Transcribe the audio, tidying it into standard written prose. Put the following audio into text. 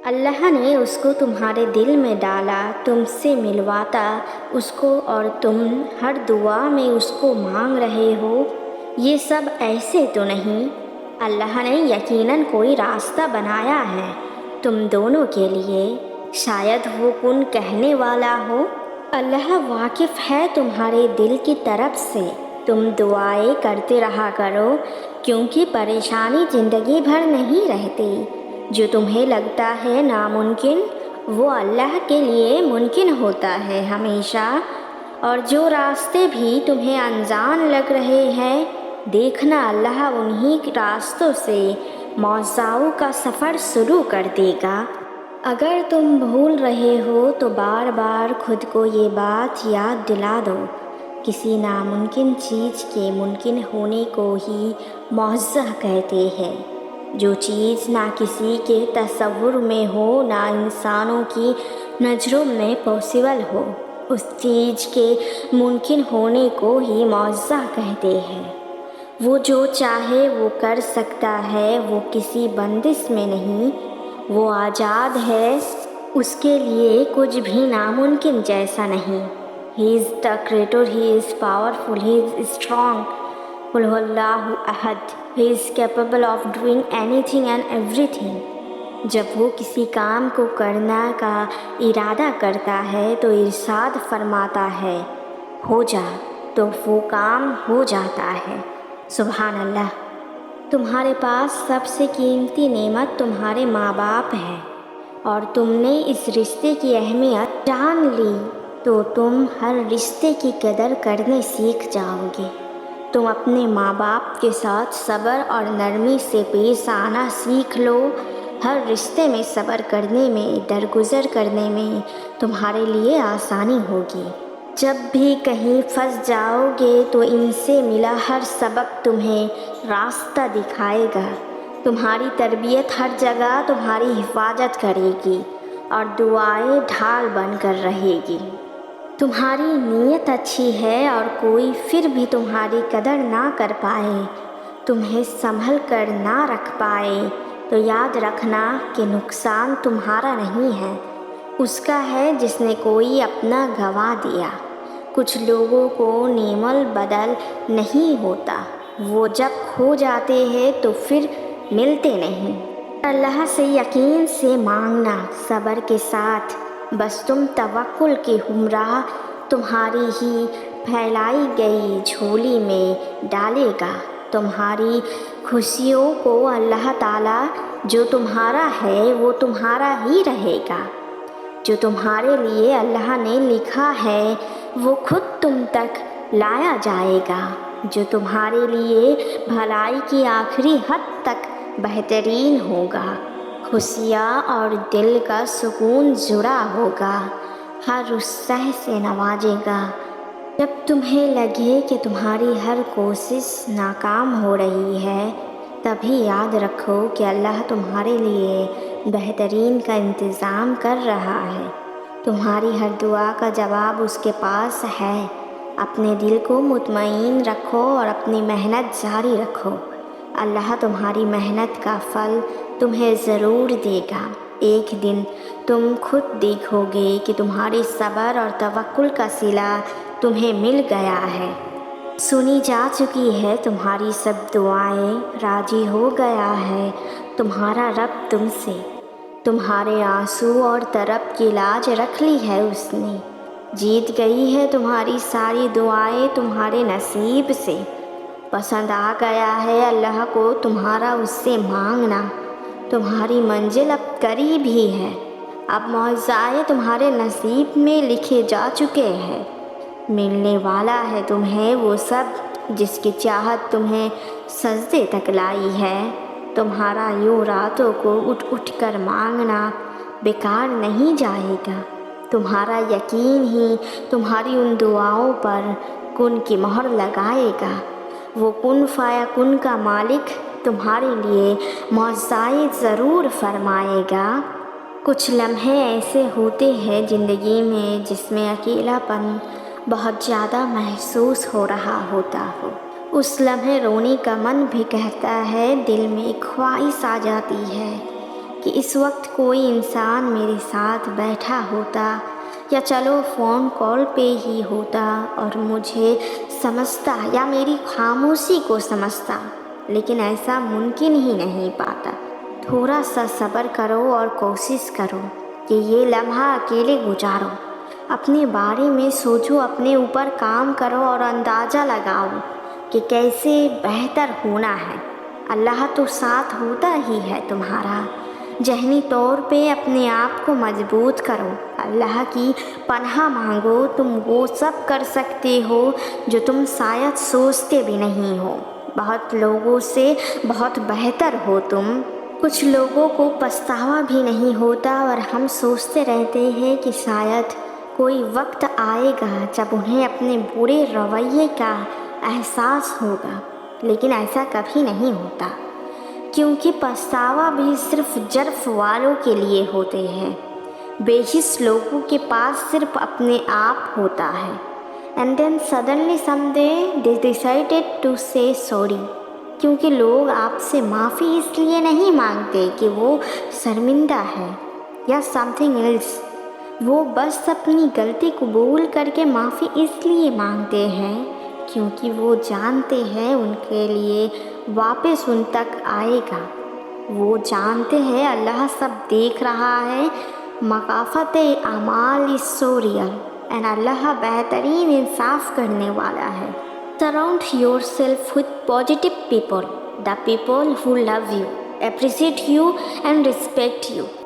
اللہ نے اس کو تمہارے دل میں ڈالا، تم سے ملواتا اس کو، اور تم ہر دعا میں اس کو مانگ رہے ہو۔ یہ سب ایسے تو نہیں، اللہ نے یقیناً کوئی راستہ بنایا ہے تم دونوں کے لیے، شاید وہ کن کہنے والا ہو۔ اللہ واقف ہے تمہارے دل کی طرف سے، تم دعائیں کرتے رہا کرو، کیونکہ پریشانی زندگی بھر نہیں رہتی۔ جو تمہیں لگتا ہے ناممکن وہ اللہ کے لیے ممکن ہوتا ہے ہمیشہ، اور جو راستے بھی تمہیں انجان لگ رہے ہیں، دیکھنا اللہ انہی راستوں سے معجزوں کا سفر شروع کر دے گا۔ اگر تم بھول رہے ہو تو بار بار خود کو یہ بات یاد دلا دو، کسی ناممکن چیز کے ممکن ہونے کو ہی معجزہ کہتے ہیں۔ جو چیز نہ کسی کے تصور میں ہو، نہ انسانوں کی نظروں میں پاسبل ہو، اس چیز کے ممکن ہونے کو ہی معجزہ کہتے ہیں۔ وہ جو چاہے وہ کر سکتا ہے، وہ کسی بندش میں نہیں، وہ آزاد ہے، اس کے لیے کچھ بھی ناممکن جیسا نہیں۔ He is the creator, he is powerful, he is strong. قُلْ هُوَ اللَّهُ أَحَدٌ. He is capable of doing anything and everything. جب وہ کسی کام کو کرنا کا ارادہ کرتا ہے تو ارشاد فرماتا ہے ہو جا، تو وہ کام ہو جاتا ہے۔ سبحان اللہ۔ تمہارے پاس سب سے قیمتی نعمت تمہارے ماں باپ ہے، اور تم نے اس رشتے کی اہمیت جان لی تو تم ہر رشتے کی قدر کرنے سیکھ جاؤ گے۔ تم اپنے ماں باپ کے ساتھ صبر اور نرمی سے پیش آنا سیکھ لو۔ ہر رشتے میں صبر کرنے میں، درگزر کرنے میں تمہارے لیے آسانی ہوگی۔ جب بھی کہیں پھنس جاؤ گے تو ان سے ملا ہر سبق تمہیں راستہ دکھائے گا۔ تمہاری تربیت ہر جگہ تمہاری حفاظت کرے گی، اور دعائیں ڈھال بن کر رہے گی۔ تمہاری نیت اچھی ہے اور کوئی پھر بھی تمہاری قدر نہ کر پائے، تمہیں سنبھل کر نہ رکھ پائے، تو یاد رکھنا کہ نقصان تمہارا نہیں ہے، اس کا ہے جس نے کوئی اپنا گنوا دیا۔ کچھ لوگوں کو نیمل بدل نہیں ہوتا، وہ جب کھو جاتے ہیں تو پھر ملتے نہیں۔ اللہ سے یقین سے مانگنا، صبر کے ساتھ، بس تم توکل کے ہمراہ تمہاری ہی پھیلائی گئی جھولی میں ڈالے گا۔ تمہاری خوشیوں کو اللہ تعالیٰ جو تمہارا ہے وہ تمہارا ہی رہے گا۔ جو تمہارے لیے اللہ نے لکھا ہے وہ خود تم تک لایا جائے گا۔ جو تمہارے لیے بھلائی کی آخری حد تک بہترین ہوگا، خوشیاں اور دل کا سکون جڑا ہوگا، ہر اس شے سے نوازے گا۔ جب تمہیں لگے کہ تمہاری ہر کوشش ناکام ہو رہی ہے، تبھی یاد رکھو کہ اللہ تمہارے لیے بہترین کا انتظام کر رہا ہے۔ تمہاری ہر دعا کا جواب اس کے پاس ہے۔ اپنے دل کو مطمئن رکھو اور اپنی محنت جاری رکھو، اللہ تمہاری محنت کا پھل تمہیں ضرور دے گا۔ ایک دن تم خود دیکھو گے کہ تمہاری صبر اور توکل کا صلہ تمہیں مل گیا ہے۔ سنی جا چکی ہے تمہاری سب دعائیں، راضی ہو گیا ہے تمہارا رب تم سے، تمہارے آنسو اور طرب کی لاج رکھ لی ہے اس نے، جیت گئی ہے تمہاری ساری دعائیں تمہارے نصیب سے۔ پسند آ گیا ہے اللہ کو تمہارا اس سے مانگنا، تمہاری منزل اب قریب ہی ہے، اب معجزے تمہارے نصیب میں لکھے جا چکے ہیں۔ ملنے والا ہے تمہیں وہ سب جس کی چاہت تمہیں سجدے تک لائی ہے۔ تمہارا یوں راتوں کو اٹھ اٹھ کر مانگنا بیکار نہیں جائے گا۔ تمہارا یقین ہی تمہاری ان دعاؤں پر کن کی مہر لگائے گا۔ وہ کن فیا کن کا مالک تمہارے لیے معجزے ضرور فرمائے گا۔ کچھ لمحے ایسے ہوتے ہیں زندگی میں جس میں اکیلا پن بہت زیادہ محسوس ہو رہا ہوتا ہو۔ اس لمحے رونے کا من بھی کہتا ہے، دل میں ایک خواہش آ جاتی ہے کہ اس وقت کوئی انسان میرے ساتھ بیٹھا ہوتا یا چلو فون کال پہ ہی ہوتا اور مجھے سمجھتا یا میری خاموشی کو سمجھتا، لیکن ایسا ممکن ہی نہیں پاتا۔ تھوڑا سا صبر کرو اور کوشش کرو کہ یہ لمحہ اکیلے گزارو، اپنے بارے میں سوچو، اپنے اوپر کام کرو اور اندازہ لگاؤ کہ کیسے بہتر ہونا ہے۔ اللہ تو ساتھ ہوتا ہی ہے تمہارا۔ ذہنی طور پہ اپنے آپ کو مضبوط کرو، اللہ کی پناہ مانگو، تم وہ سب کر سکتے ہو جو تم شاید سوچتے بھی نہیں ہو۔ بہت لوگوں سے بہت بہتر ہو تم۔ کچھ لوگوں کو پچھتاوا بھی نہیں ہوتا اور ہم سوچتے رہتے ہیں کہ شاید کوئی وقت آئے گا جب انہیں اپنے برے رویے کا احساس ہوگا، لیکن ایسا کبھی نہیں ہوتا، کیونکہ پچھتاوا بھی صرف جرف والوں کے لیے ہوتے ہیں۔ بے حس لوگوں کے پاس صرف اپنے آپ ہوتا ہے۔ And then suddenly someday they decided to say sorry، کیونکہ لوگ آپ سے معافی اس لیے نہیں مانگتے کہ وہ شرمندہ ہے یا something else، وہ بس اپنی غلطی قبول کر کے معافی اس لیے مانگتے ہیں کیونکہ وہ جانتے ہیں ان کے لیے واپس ان تک آئے گا۔ وہ جانتے ہیں اللہ سب دیکھ رہا ہے، مکافات اعمال is so real، and اللہ بہترین انصاف کرنے والا ہے۔ Surround yourself with positive people، the people who love you, appreciate you and respect you۔